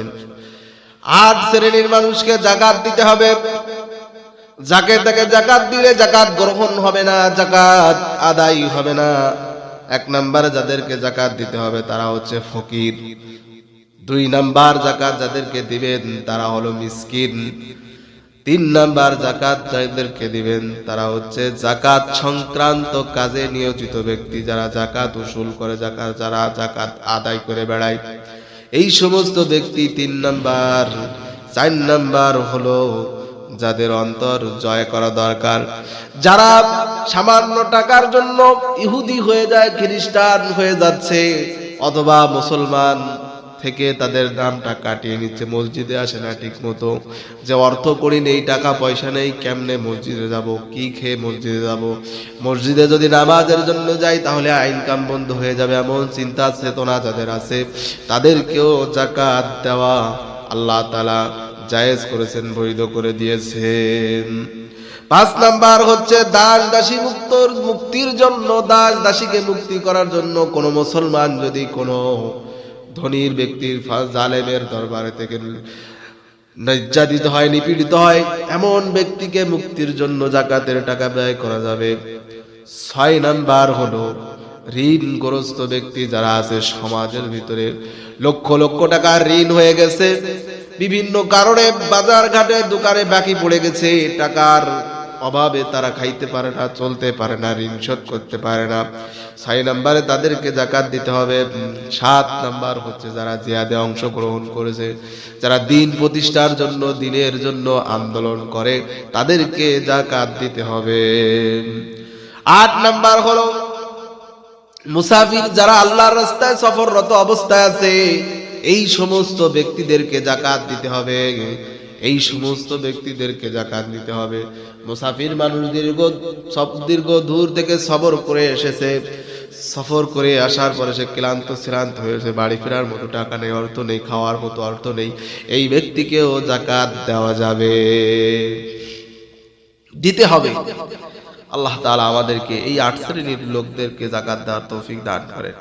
শোনেন। 8 শ্রেণীর মানুষকে যাকাত দিতে হবে। যাকে তাকে যাকাত দিলে যাকাত গ্রহণ হবে না, যাকাত আদায় হবে না। 1 নাম্বার যাদেরকে যাকাত দিতে হবে তারা হচ্ছে ফকির। 2 নাম্বার যাকাত যাদেরকে দিবেন তারা হলো মিসকিন। 3 নাম্বার যাকাত যাদেরকে দিবেন তারা হচ্ছে যাকাত সংক্রান্ত কাজে নিয়োজিত ব্যক্তি, যারা যাকাত উসুল করে, যারা যাকাত আদায় করে বেড়ায়, এই সমস্ত ব্যক্তি 3 নাম্বার। 4 নাম্বার হলো যাদের অন্তর জয় করা দরকার, যারা সামান্য টাকার জন্য ইহুদি হয়ে যায়, খ্রিস্টান হয়ে যাচ্ছে, অথবা মুসলমান থেকে তাদের নামটা কাটিয়ে নিচ্ছে, মসজিদে আসে না ঠিক মতো, যে অর্থ করি নেই, টাকা পয়সা নেই, কেমনে মসজিদে যাব, কি খেয়ে মসজিদে যাব, মসজিদে যদি নামাজের জন্য যাই তাহলে ইনকাম বন্ধ হয়ে যাবে, এমন চিন্তা চেতনা যাদের আছে তাদেরকেও যাকাত দেওয়া আল্লাহ তাআলা জায়েজ করেছেন, বৈধ করে দিয়েছেন। 5 নাম্বার হচ্ছে দাস দাসী মুক্তির জন্য, দাস দাসীকে মুক্তি করার জন্য কোন মুসলমান যদি কোন ধনীর ব্যক্তির জালেমের দরবারে থেকে নির্যাতিত হয়, নিপীড়িত হয়, এমন ব্যক্তিকে মুক্তির জন্য যাকাতের টাকা ব্যয় করা যাবে। 6 নাম্বার হলো ঋণগ্রস্ত ব্যক্তি যারা আছে সমাজের ভিতরে, লক্ষ লক্ষ টাকার ঋণ হয়ে গেছে, বিভিন্ন কারণে বাজার ঘাটে দোকানে বাকি পড়ে গেছে, টাকার অভাবে তারা খাইতে পারে না, চলতে পারে না, ঋণ শোধ করতে পারে না। 6 নম্বরে তাদেরকে যাকাত দিতে হবে। 7 নাম্বার হচ্ছে যারা জিহাদে অংশগ্রহণ করেছে, যারা দিন প্রতিষ্ঠার জন্য, দিনের জন্য আন্দোলন করে, তাদেরকে যাকাত দিতে হবে। 8 নাম্বার হলো মুসাফির, যারা আল্লাহর রাস্তায় সফররত অবস্থায় আছে, এই সমস্ত ব্যক্তিদেরকে যাকাত দিতে হবে। এই সমস্ত ব্যক্তিদেরকে যাকাত দিতে হবে। মুসাফির মানুষ দীর্ঘ দূর থেকে সফর করে এসেছে, সফর করে আসার পরে সে ক্লান্ত শ্রান্ত হয়েছে, বাড়ি ফেরার মতো টাকা নেই, অর্থ নেই, খাওয়ার মতো অর্থ নেই, এই ব্যক্তিকেও যাকাত দেওয়া যাবে, দিতে হবে। আল্লাহ তাআলা আমাদেরকে এই 8 শ্রেণীর লোকদেরকে যাকাত দেওয়ার তৌফিক দান করেন।